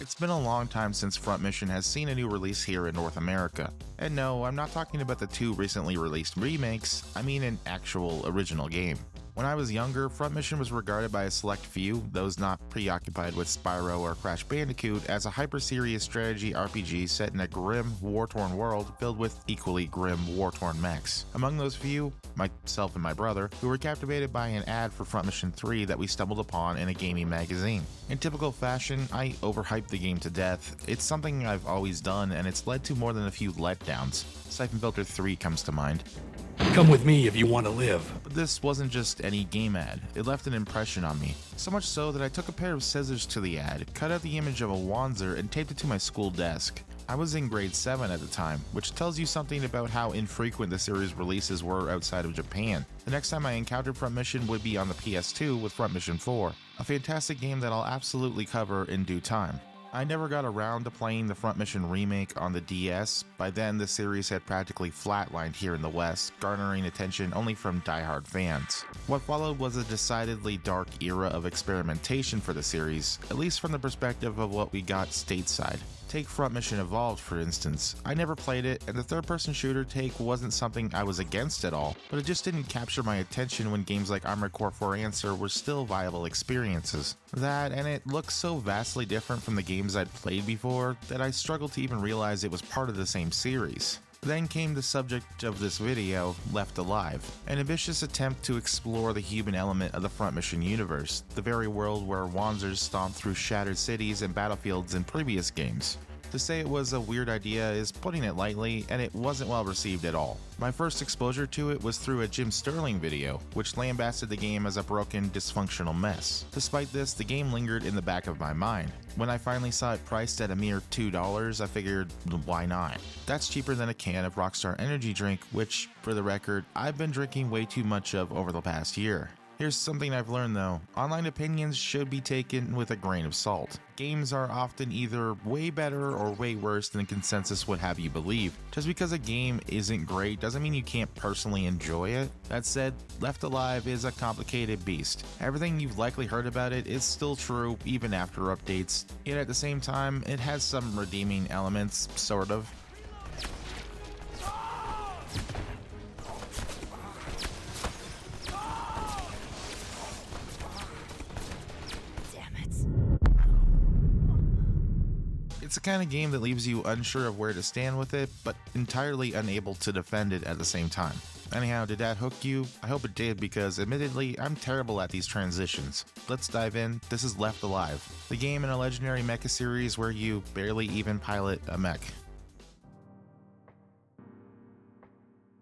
It's been a long time since Front Mission has seen a new release here in North America. And no, I'm not talking about the two recently released remakes, I mean an actual original game. When I was younger, Front Mission was regarded by a select few, those not preoccupied with Spyro or Crash Bandicoot, as a hyper-serious strategy RPG set in a grim, war-torn world filled with equally grim, war-torn mechs. Among those few, myself and my brother, who were captivated by an ad for Front Mission 3 that we stumbled upon in a gaming magazine. In typical fashion, I overhyped the game to death. It's something I've always done, and it's led to more than a few letdowns. Siphon Filter 3 comes to mind. Come with me if you want to live. But this wasn't just any game ad, it left an impression on me. So much so that I took a pair of scissors to the ad, cut out the image of a Wanzer, and taped it to my school desk. I was in grade 7 at the time, which tells you something about how infrequent the series releases were outside of Japan. The next time I encountered Front Mission would be on the PS2 with Front Mission 4, a fantastic game that I'll absolutely cover in due time. I never got around to playing the Front Mission remake on the DS. By then, the series had practically flatlined here in the West, garnering attention only from diehard fans. What followed was a decidedly dark era of experimentation for the series, at least from the perspective of what we got stateside. Take Front Mission Evolved, for instance. I never played it, and the third-person shooter take wasn't something I was against at all, but it just didn't capture my attention when games like Armored Core 4 Answer were still viable experiences. That, and it looks so vastly different from the games I'd played before, that I struggled to even realize it was part of the same series. Then came the subject of this video, Left Alive, an ambitious attempt to explore the human element of the Front Mission universe, the very world where Wanzers stomped through shattered cities and battlefields in previous games. To say it was a weird idea is putting it lightly, and it wasn't well received at all. My first exposure to it was through a Jim Sterling video, which lambasted the game as a broken, dysfunctional mess. Despite this, the game lingered in the back of my mind. When I finally saw it priced at a mere $2, I figured, why not? That's cheaper than a can of Rockstar energy drink, which, for the record, I've been drinking way too much of over the past year. Here's something I've learned though, online opinions should be taken with a grain of salt. Games are often either way better or way worse than consensus would have you believe. Just because a game isn't great doesn't mean you can't personally enjoy it. That said, Left Alive is a complicated beast. Everything you've likely heard about it is still true even after updates, yet at the same time, it has some redeeming elements, sort of. It's the kind of game that leaves you unsure of where to stand with it, but entirely unable to defend it at the same time. Anyhow, did that hook you? I hope it did, because admittedly, I'm terrible at these transitions. Let's dive in. This is Left Alive, the game in a legendary mecha series where you barely even pilot a mech.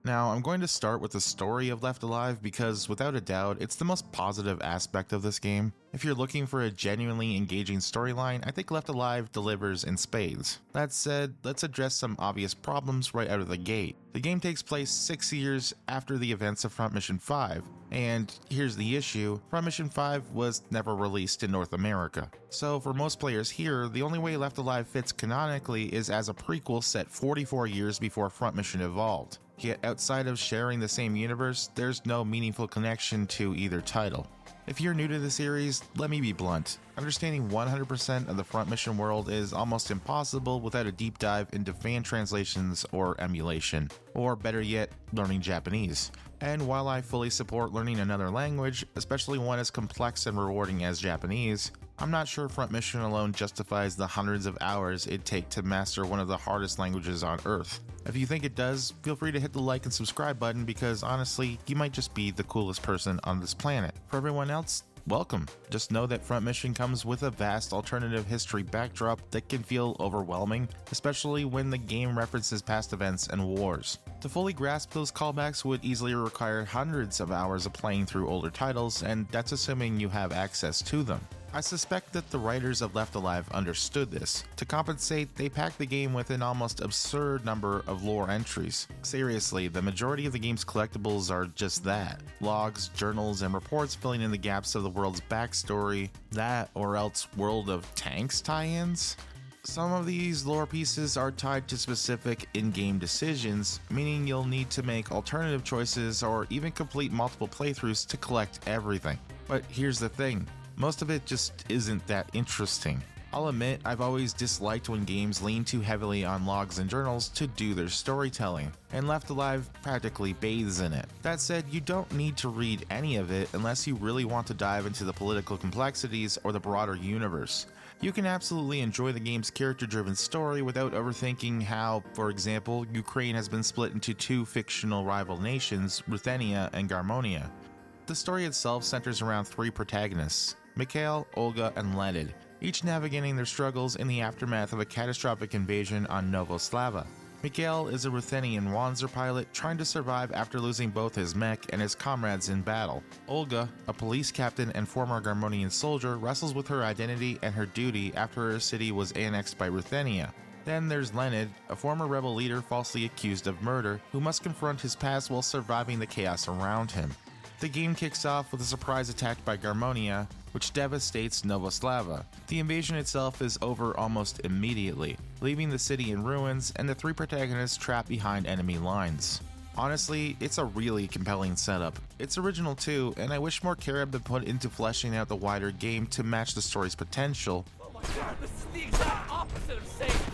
Now, I'm going to start with the story of Left Alive because, without a doubt, it's the most positive aspect of this game. If you're looking for a genuinely engaging storyline, I think Left Alive delivers in spades. That said, let's address some obvious problems right out of the gate. The game takes place 6 years after the events of Front Mission 5, and here's the issue, Front Mission 5 was never released in North America. So for most players here, the only way Left Alive fits canonically is as a prequel set 44 years before Front Mission Evolved. Yet outside of sharing the same universe, there's no meaningful connection to either title. If you're new to the series, let me be blunt. Understanding 100% of the Front Mission world is almost impossible without a deep dive into fan translations or emulation, or better yet, learning Japanese. And while I fully support learning another language, especially one as complex and rewarding as Japanese, I'm not sure Front Mission alone justifies the hundreds of hours it'd take to master one of the hardest languages on Earth. If you think it does, feel free to hit the like and subscribe button because honestly, you might just be the coolest person on this planet. For everyone else, welcome. Just know that Front Mission comes with a vast alternative history backdrop that can feel overwhelming, especially when the game references past events and wars. To fully grasp those callbacks would easily require hundreds of hours of playing through older titles, and that's assuming you have access to them. I suspect that the writers of Left Alive understood this. To compensate, they packed the game with an almost absurd number of lore entries. Seriously, the majority of the game's collectibles are just that. Logs, journals, and reports filling in the gaps of the world's backstory. That, or else World of Tanks tie-ins? Some of these lore pieces are tied to specific in-game decisions, meaning you'll need to make alternative choices or even complete multiple playthroughs to collect everything. But here's the thing. Most of it just isn't that interesting. I'll admit I've always disliked when games lean too heavily on logs and journals to do their storytelling, and Left Alive practically bathes in it. That said, you don't need to read any of it unless you really want to dive into the political complexities or the broader universe. You can absolutely enjoy the game's character-driven story without overthinking how, for example, Ukraine has been split into two fictional rival nations, Ruthenia and Garmonia. The story itself centers around three protagonists, Mikhail, Olga, and Leonid, each navigating their struggles in the aftermath of a catastrophic invasion on Novoslava. Mikhail is a Ruthenian Wanzer pilot trying to survive after losing both his mech and his comrades in battle. Olga, a police captain and former Garmonian soldier, wrestles with her identity and her duty after her city was annexed by Ruthenia. Then there's Leonid, a former rebel leader falsely accused of murder, who must confront his past while surviving the chaos around him. The game kicks off with a surprise attack by Garmonia, which devastates Novoslava. The invasion itself is over almost immediately, leaving the city in ruins and the three protagonists trapped behind enemy lines. Honestly, it's a really compelling setup. It's original too, and I wish more care had been put into fleshing out the wider game to match the story's potential. Oh my god, this is the exact opposite of safe!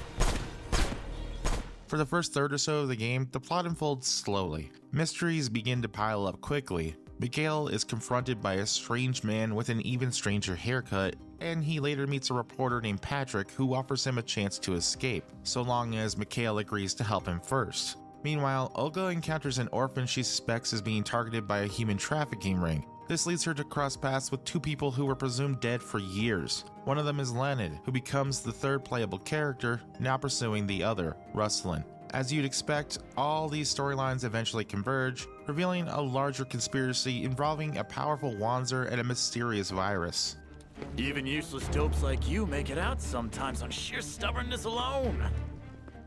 For the first third or so of the game, the plot unfolds slowly. Mysteries begin to pile up quickly. Mikhail is confronted by a strange man with an even stranger haircut, and he later meets a reporter named Patrick who offers him a chance to escape, so long as Mikhail agrees to help him first. Meanwhile, Olga encounters an orphan she suspects is being targeted by a human trafficking ring. This leads her to cross paths with two people who were presumed dead for years. One of them is Leonid, who becomes the third playable character, now pursuing the other, Ruslan. As you'd expect, all these storylines eventually converge, revealing a larger conspiracy involving a powerful Wanzer and a mysterious virus. Even useless dopes like you make it out sometimes on sheer stubbornness alone.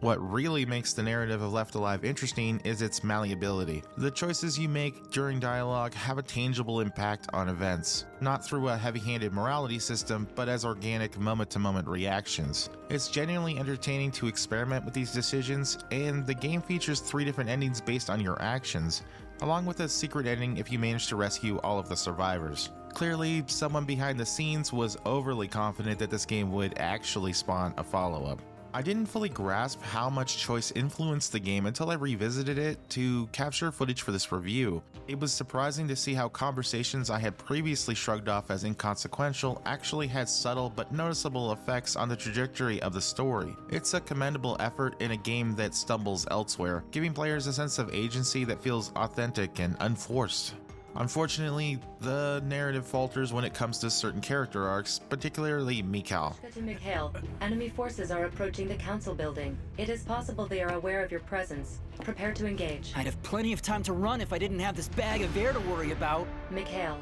What really makes the narrative of Left Alive interesting is its malleability. The choices you make during dialogue have a tangible impact on events, not through a heavy-handed morality system, but as organic moment-to-moment reactions. It's genuinely entertaining to experiment with these decisions, and the game features 3 different endings based on your actions, along with a secret ending if you manage to rescue all of the survivors. Clearly, someone behind the scenes was overly confident that this game would actually spawn a follow-up. I didn't fully grasp how much choice influenced the game until I revisited it to capture footage for this review. It was surprising to see how conversations I had previously shrugged off as inconsequential actually had subtle but noticeable effects on the trajectory of the story. It's a commendable effort in a game that stumbles elsewhere, giving players a sense of agency that feels authentic and unforced. Unfortunately, the narrative falters when it comes to certain character arcs, particularly Mikhail. To Mikhail, enemy forces are approaching the council building. It is possible they are aware of your presence. Prepare to engage. I'd have plenty of time to run if I didn't have this bag of air to worry about. Mikhail.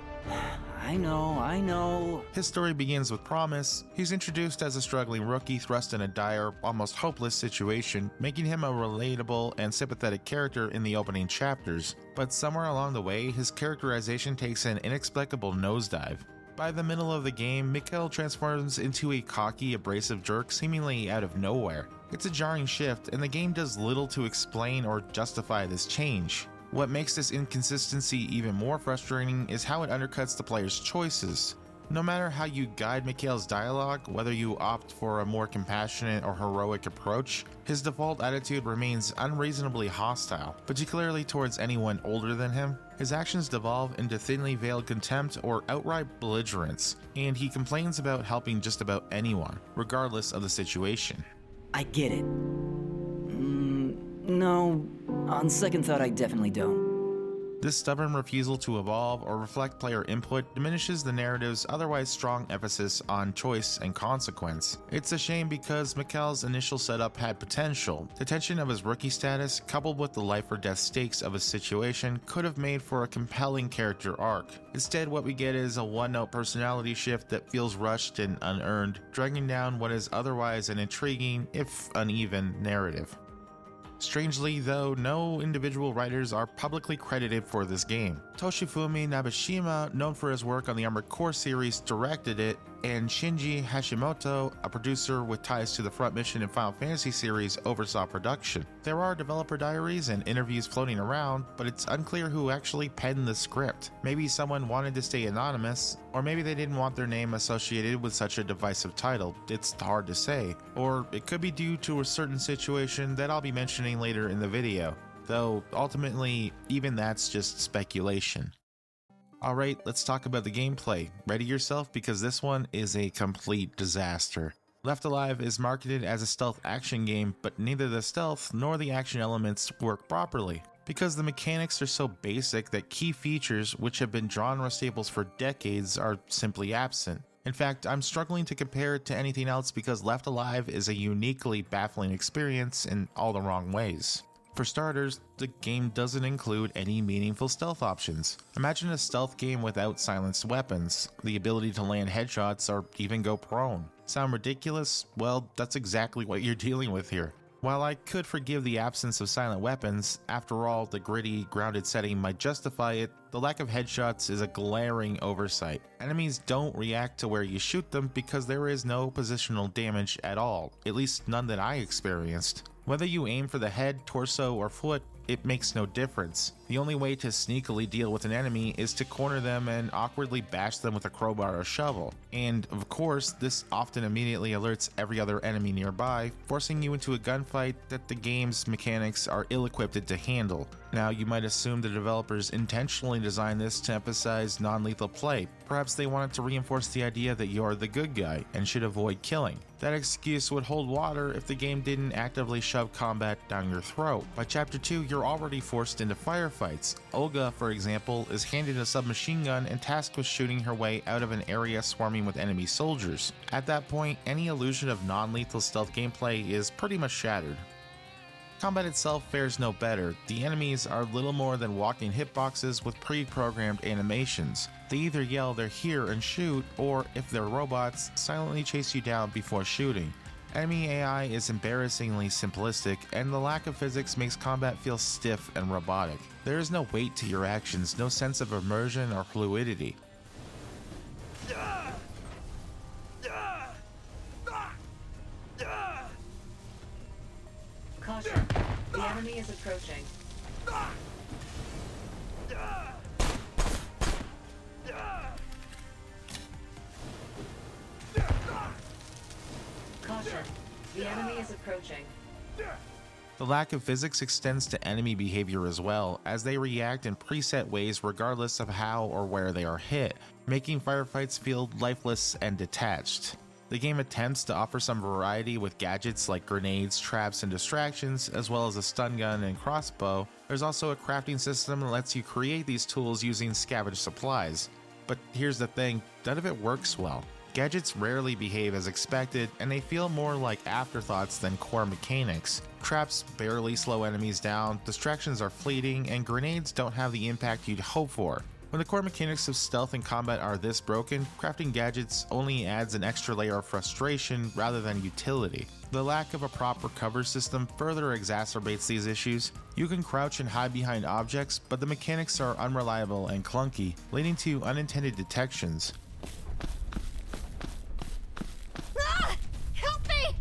I know. His story begins with promise. He's introduced as a struggling rookie thrust in a dire, almost hopeless situation, making him a relatable and sympathetic character in the opening chapters. But somewhere along the way, his characterization takes an inexplicable nosedive. By the middle of the game, Mikhail transforms into a cocky, abrasive jerk seemingly out of nowhere. It's a jarring shift, and the game does little to explain or justify this change. What makes this inconsistency even more frustrating is how it undercuts the player's choices. No matter how you guide Mikhail's dialogue, whether you opt for a more compassionate or heroic approach, his default attitude remains unreasonably hostile, particularly towards anyone older than him. His actions devolve into thinly veiled contempt or outright belligerence, and he complains about helping just about anyone, regardless of the situation. I get it. No, on second thought, I definitely don't. This stubborn refusal to evolve or reflect player input diminishes the narrative's otherwise strong emphasis on choice and consequence. It's a shame because Mikhail's initial setup had potential. The tension of his rookie status, coupled with the life or death stakes of his situation, could have made for a compelling character arc. Instead, what we get is a one-note personality shift that feels rushed and unearned, dragging down what is otherwise an intriguing, if uneven, narrative. Strangely, though, no individual writers are publicly credited for this game. Toshifumi Nabeshima, known for his work on the Armored Core series, directed it, and Shinji Hashimoto, a producer with ties to the Front Mission and Final Fantasy series, oversaw production. There are developer diaries and interviews floating around, but it's unclear who actually penned the script. Maybe someone wanted to stay anonymous, or maybe they didn't want their name associated with such a divisive title. It's hard to say. Or it could be due to a certain situation that I'll be mentioning later in the video, though ultimately, even that's just speculation. Alright, let's talk about the gameplay. Ready yourself because this one is a complete disaster. Left Alive is marketed as a stealth action game, but neither the stealth nor the action elements work properly, because the mechanics are so basic that key features which have been genre staples for decades are simply absent. In fact, I'm struggling to compare it to anything else because Left Alive is a uniquely baffling experience in all the wrong ways. For starters, the game doesn't include any meaningful stealth options. Imagine a stealth game without silenced weapons, the ability to land headshots or even go prone. Sound ridiculous? Well, that's exactly what you're dealing with here. While I could forgive the absence of silent weapons, after all, the gritty, grounded setting might justify it, the lack of headshots is a glaring oversight. Enemies don't react to where you shoot them because there is no positional damage at all, at least none that I experienced. Whether you aim for the head, torso, or foot, it makes no difference. The only way to sneakily deal with an enemy is to corner them and awkwardly bash them with a crowbar or shovel. And of course, this often immediately alerts every other enemy nearby, forcing you into a gunfight that the game's mechanics are ill-equipped to handle. Now, you might assume the developers intentionally designed this to emphasize non-lethal play. Perhaps they wanted to reinforce the idea that you're the good guy and should avoid killing. That excuse would hold water if the game didn't actively shove combat down your throat. By Chapter 2, you're already forced into firefights. Olga, for example, is handed a submachine gun and tasked with shooting her way out of an area swarming with enemy soldiers. At that point, any illusion of non-lethal stealth gameplay is pretty much shattered. Combat itself fares no better. The enemies are little more than walking hitboxes with pre-programmed animations. They either yell they're here and shoot, or if they're robots, silently chase you down before shooting. Enemy AI is embarrassingly simplistic, and the lack of physics makes combat feel stiff and robotic. There is no weight to your actions, no sense of immersion or fluidity. Caution. The enemy is approaching. Caution. The enemy is approaching. The lack of physics extends to enemy behavior as well, as they react in preset ways regardless of how or where they are hit, making firefights feel lifeless and detached. The game attempts to offer some variety with gadgets like grenades, traps, and distractions, as well as a stun gun and crossbow. There's also a crafting system that lets you create these tools using scavenged supplies. But here's the thing, none of it works well. Gadgets rarely behave as expected, and they feel more like afterthoughts than core mechanics. Traps barely slow enemies down, distractions are fleeting, and grenades don't have the impact you'd hope for. When the core mechanics of stealth and combat are this broken, crafting gadgets only adds an extra layer of frustration rather than utility. The lack of a proper cover system further exacerbates these issues. You can crouch and hide behind objects, but the mechanics are unreliable and clunky, leading to unintended detections. Help me!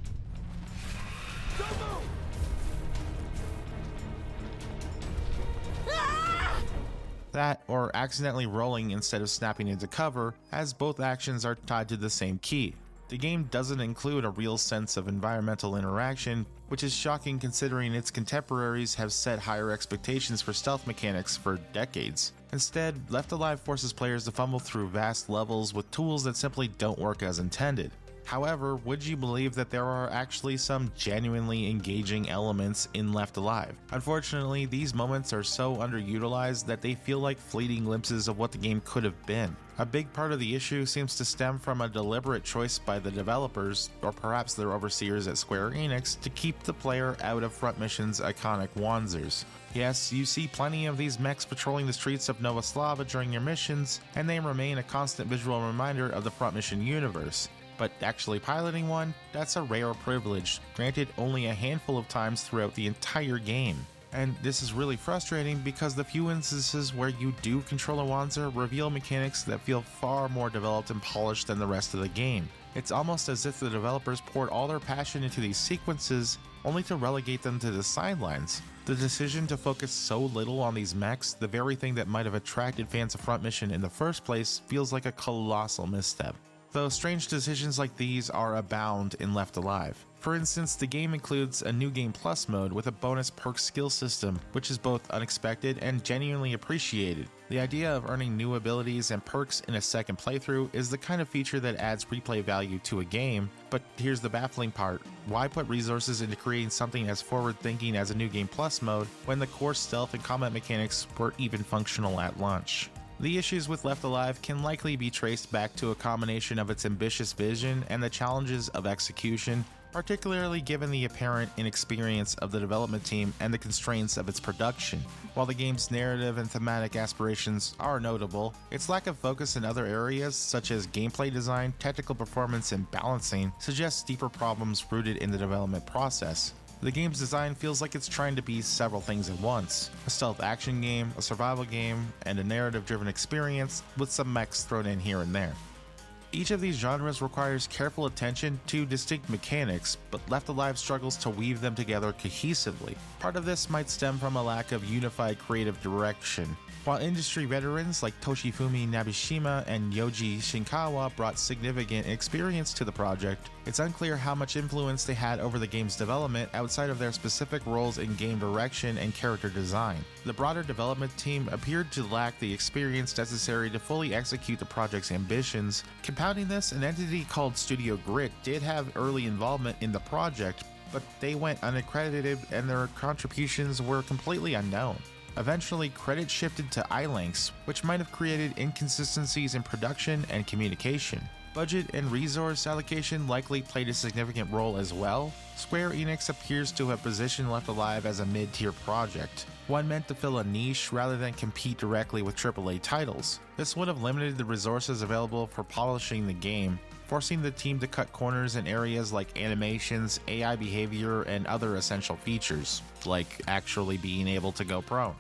That, or accidentally rolling instead of snapping into cover, as both actions are tied to the same key. The game doesn't include a real sense of environmental interaction, which is shocking considering its contemporaries have set higher expectations for stealth mechanics for decades. Instead, Left Alive forces players to fumble through vast levels with tools that simply don't work as intended. However, would you believe that there are actually some genuinely engaging elements in Left Alive? Unfortunately, these moments are so underutilized that they feel like fleeting glimpses of what the game could have been. A big part of the issue seems to stem from a deliberate choice by the developers, or perhaps their overseers at Square Enix, to keep the player out of Front Mission's iconic Wanzers. Yes, you see plenty of these mechs patrolling the streets of Nova Slava during your missions, and they remain a constant visual reminder of the Front Mission universe. But actually piloting one, that's a rare privilege, granted only a handful of times throughout the entire game. And this is really frustrating because the few instances where you do control a Wanzer reveal mechanics that feel far more developed and polished than the rest of the game. It's almost as if the developers poured all their passion into these sequences only to relegate them to the sidelines. The decision to focus so little on these mechs, the very thing that might have attracted fans of Front Mission in the first place, feels like a colossal misstep. Though strange decisions like these are abound in Left Alive. For instance, the game includes a New Game Plus mode with a bonus perk skill system, which is both unexpected and genuinely appreciated. The idea of earning new abilities and perks in a second playthrough is the kind of feature that adds replay value to a game, but here's the baffling part. Why put resources into creating something as forward-thinking as a New Game Plus mode when the core stealth and combat mechanics were even functional at launch? The issues with Left Alive can likely be traced back to a combination of its ambitious vision and the challenges of execution, particularly given the apparent inexperience of the development team and the constraints of its production. While the game's narrative and thematic aspirations are notable, its lack of focus in other areas such as gameplay design, technical performance, and balancing suggests deeper problems rooted in the development process. The game's design feels like it's trying to be several things at once: a stealth action game, a survival game, and a narrative-driven experience with some mechs thrown in here and there. Each of these genres requires careful attention to distinct mechanics, but Left Alive struggles to weave them together cohesively. Part of this might stem from a lack of unified creative direction. While industry veterans like Toshifumi Nabeshima and Yoji Shinkawa brought significant experience to the project, it's unclear how much influence they had over the game's development outside of their specific roles in game direction and character design. The broader development team appeared to lack the experience necessary to fully execute the project's ambitions. Compounding this, an entity called Studio Grit did have early involvement in the project, but they went unaccredited and their contributions were completely unknown. Eventually, credit shifted to iLinks, which might have created inconsistencies in production and communication. Budget and resource allocation likely played a significant role as well. Square Enix appears to have positioned Left Alive as a mid-tier project, one meant to fill a niche rather than compete directly with AAA titles. This would have limited the resources available for polishing the game, forcing the team to cut corners in areas like animations, AI behavior, and other essential features, like actually being able to go prone.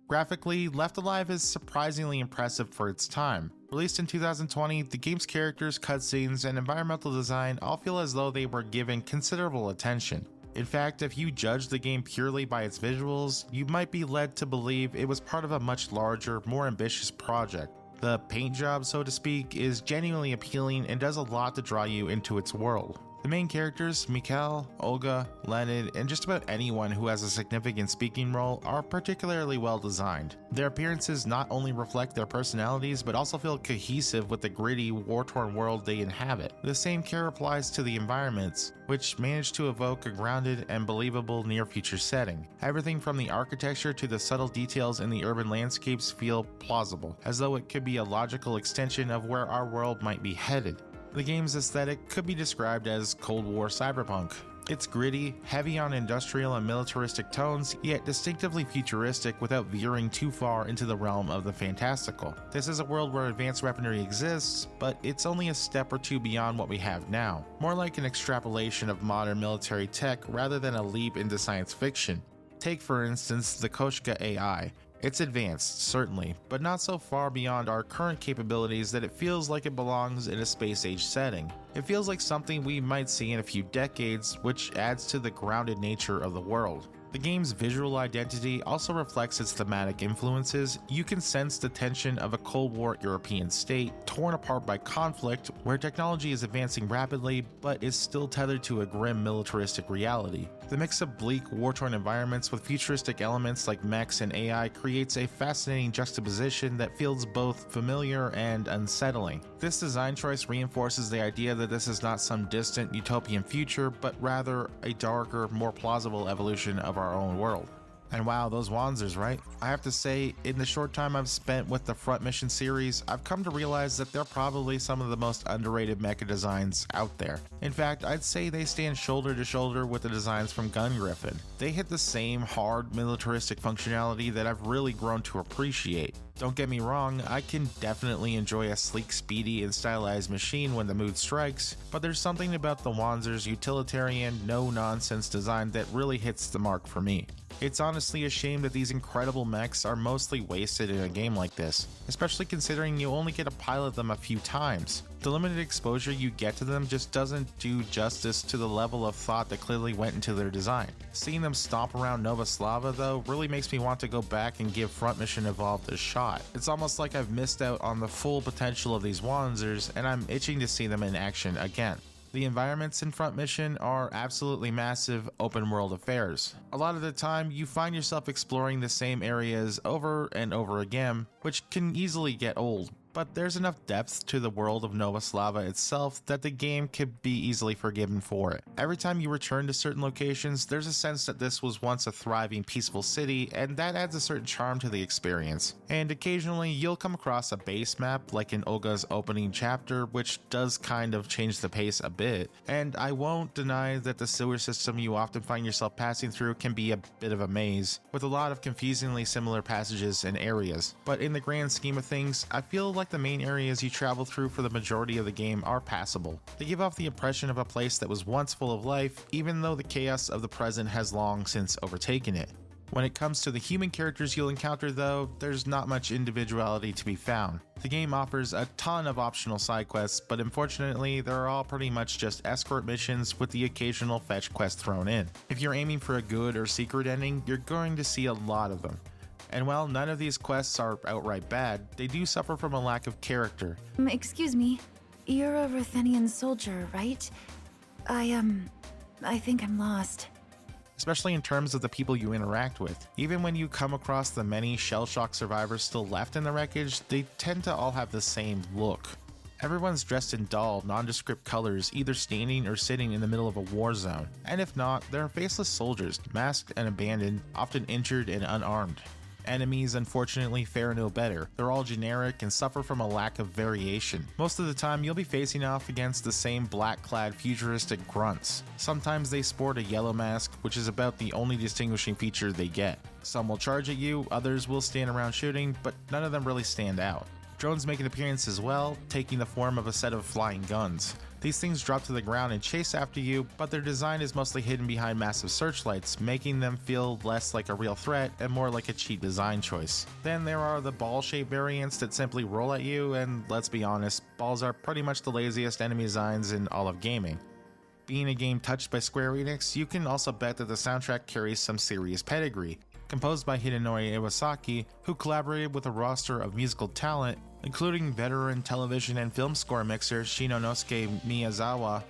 Graphically, Left Alive is surprisingly impressive for its time. Released in 2020, the game's characters, cutscenes, and environmental design all feel as though they were given considerable attention. In fact, if you judge the game purely by its visuals, you might be led to believe it was part of a much larger, more ambitious project. The paint job, so to speak, is genuinely appealing and does a lot to draw you into its world. The main characters, Mikhail, Olga, Leonid, and just about anyone who has a significant speaking role are particularly well designed. Their appearances not only reflect their personalities, but also feel cohesive with the gritty, war-torn world they inhabit. The same care applies to the environments, which manage to evoke a grounded and believable near-future setting. Everything from the architecture to the subtle details in the urban landscapes feel plausible, as though it could be a logical extension of where our world might be headed. The game's aesthetic could be described as Cold War cyberpunk. It's gritty, heavy on industrial and militaristic tones, yet distinctively futuristic without veering too far into the realm of the fantastical. This is a world where advanced weaponry exists, but it's only a step or two beyond what we have now, more like an extrapolation of modern military tech rather than a leap into science fiction. Take for instance the Koshka AI. It's advanced, certainly, but not so far beyond our current capabilities that it feels like it belongs in a space-age setting. It feels like something we might see in a few decades, which adds to the grounded nature of the world. The game's visual identity also reflects its thematic influences. You can sense the tension of a Cold War European state, torn apart by conflict, where technology is advancing rapidly, but is still tethered to a grim militaristic reality. The mix of bleak, war-torn environments with futuristic elements like mechs and AI creates a fascinating juxtaposition that feels both familiar and unsettling. This design choice reinforces the idea that this is not some distant utopian future, but rather a darker, more plausible evolution of our own world. And wow, those Wanzers, right? I have to say, in the short time I've spent with the Front Mission series, I've come to realize that they're probably some of the most underrated mecha designs out there. In fact, I'd say they stand shoulder to shoulder with the designs from Gun Griffin. They hit the same hard, militaristic functionality that I've really grown to appreciate. Don't get me wrong, I can definitely enjoy a sleek, speedy, and stylized machine when the mood strikes, but there's something about the Wanzer's utilitarian, no-nonsense design that really hits the mark for me. It's honestly a shame that these incredible mechs are mostly wasted in a game like this, especially considering you only get to pilot them a few times. The limited exposure you get to them just doesn't do justice to the level of thought that clearly went into their design. Seeing them stomp around Nova Slava though really makes me want to go back and give Front Mission Evolved a shot. It's almost like I've missed out on the full potential of these Wanzers and I'm itching to see them in action again. The environments in Front Mission are absolutely massive open world affairs. A lot of the time you find yourself exploring the same areas over and over again, which can easily get old. But there's enough depth to the world of Nova Slava itself that the game could be easily forgiven for it. Every time you return to certain locations, there's a sense that this was once a thriving, peaceful city, and that adds a certain charm to the experience. And occasionally, you'll come across a base map, like in Olga's opening chapter, which does kind of change the pace a bit. And I won't deny that the sewer system you often find yourself passing through can be a bit of a maze, with a lot of confusingly similar passages and areas. But in the grand scheme of things, I feel like the main areas you travel through for the majority of the game are passable. They give off the impression of a place that was once full of life, even though the chaos of the present has long since overtaken it. When it comes to the human characters you'll encounter though, there's not much individuality to be found. The game offers a ton of optional side quests, but unfortunately they're all pretty much just escort missions with the occasional fetch quest thrown in. If you're aiming for a good or secret ending, you're going to see a lot of them. And while none of these quests are outright bad, they do suffer from a lack of character. Excuse me, you're a Ruthenian soldier, right? I think I'm lost. Especially in terms of the people you interact with. Even when you come across the many shell-shock survivors still left in the wreckage, they tend to all have the same look. Everyone's dressed in dull, nondescript colors, either standing or sitting in the middle of a war zone. And if not, they're faceless soldiers, masked and abandoned, often injured and unarmed. Enemies unfortunately fare no better. They're all generic and suffer from a lack of variation. Most of the time you'll be facing off against the same black-clad futuristic grunts. Sometimes they sport a yellow mask, which is about the only distinguishing feature they get. Some will charge at you, others will stand around shooting, but none of them really stand out. Drones make an appearance as well, taking the form of a set of flying guns. These things drop to the ground and chase after you, but their design is mostly hidden behind massive searchlights, making them feel less like a real threat and more like a cheap design choice. Then there are the ball-shaped variants that simply roll at you, and let's be honest, balls are pretty much the laziest enemy designs in all of gaming. Being a game touched by Square Enix, you can also bet that the soundtrack carries some serious pedigree. Composed by Hidenori Iwasaki, who collaborated with a roster of musical talent, including veteran television and film score mixer Shinnosuke Miyazawa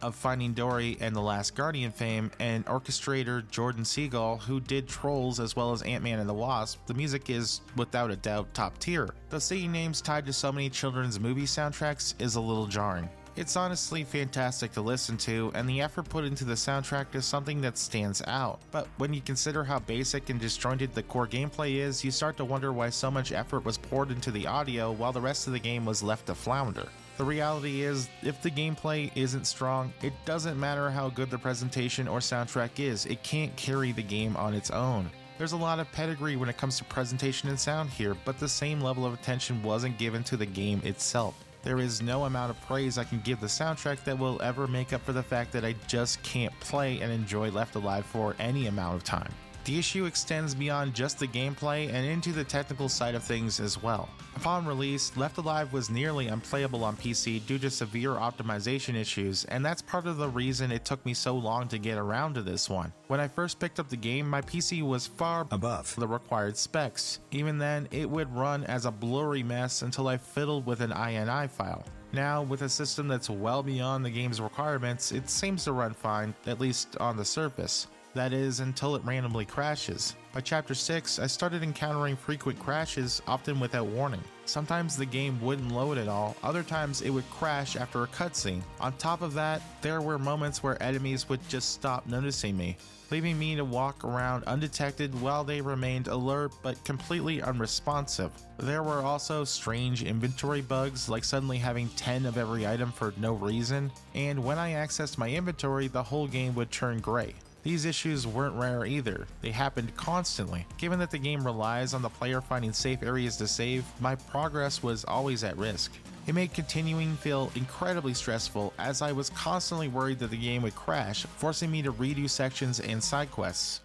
of Finding Dory and The Last Guardian fame, and orchestrator Jordan Siegel, who did Trolls as well as Ant-Man and the Wasp. The music is, without a doubt, top tier. Though seeing names tied to so many children's movie soundtracks is a little jarring. It's honestly fantastic to listen to, and the effort put into the soundtrack is something that stands out. But when you consider how basic and disjointed the core gameplay is, you start to wonder why so much effort was poured into the audio while the rest of the game was left to flounder. The reality is, if the gameplay isn't strong, it doesn't matter how good the presentation or soundtrack is, it can't carry the game on its own. There's a lot of pedigree when it comes to presentation and sound here, but the same level of attention wasn't given to the game itself. There is no amount of praise I can give the soundtrack that will ever make up for the fact that I just can't play and enjoy Left Alive for any amount of time. The issue extends beyond just the gameplay and into the technical side of things as well. Upon release, Left Alive was nearly unplayable on PC due to severe optimization issues, and that's part of the reason it took me so long to get around to this one. When I first picked up the game, my PC was far above the required specs. Even then, it would run as a blurry mess until I fiddled with an INI file. Now, with a system that's well beyond the game's requirements, it seems to run fine, at least on the surface. That is, until it randomly crashes. By chapter 6, I started encountering frequent crashes, often without warning. Sometimes the game wouldn't load at all, other times it would crash after a cutscene. On top of that, there were moments where enemies would just stop noticing me, leaving me to walk around undetected while they remained alert but completely unresponsive. There were also strange inventory bugs, like suddenly having 10 of every item for no reason, and when I accessed my inventory, the whole game would turn gray. These issues weren't rare either, they happened constantly. Given that the game relies on the player finding safe areas to save, my progress was always at risk. It made continuing feel incredibly stressful as I was constantly worried that the game would crash, forcing me to redo sections and side quests.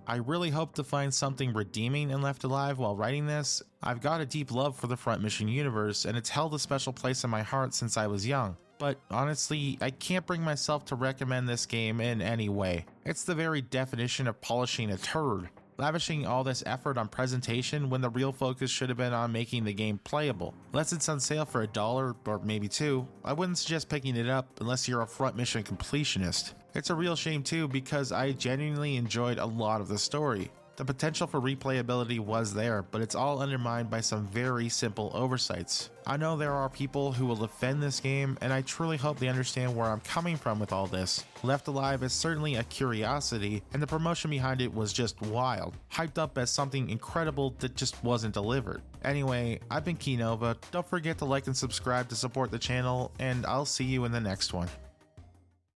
I really hope to find something redeeming in Left Alive while writing this. I've got a deep love for the Front Mission universe, and it's held a special place in my heart since I was young. But honestly, I can't bring myself to recommend this game in any way. It's the very definition of polishing a turd, lavishing all this effort on presentation when the real focus should have been on making the game playable. Unless it's on sale for $1 or maybe $2, I wouldn't suggest picking it up unless you're a Front Mission completionist. It's a real shame too, because I genuinely enjoyed a lot of the story. The potential for replayability was there, but it's all undermined by some very simple oversights. I know there are people who will defend this game, and I truly hope they understand where I'm coming from with all this. Left Alive is certainly a curiosity, and the promotion behind it was just wild, hyped up as something incredible that just wasn't delivered. Anyway, I've been Kei-Nova. Don't forget to like and subscribe to support the channel, and I'll see you in the next one.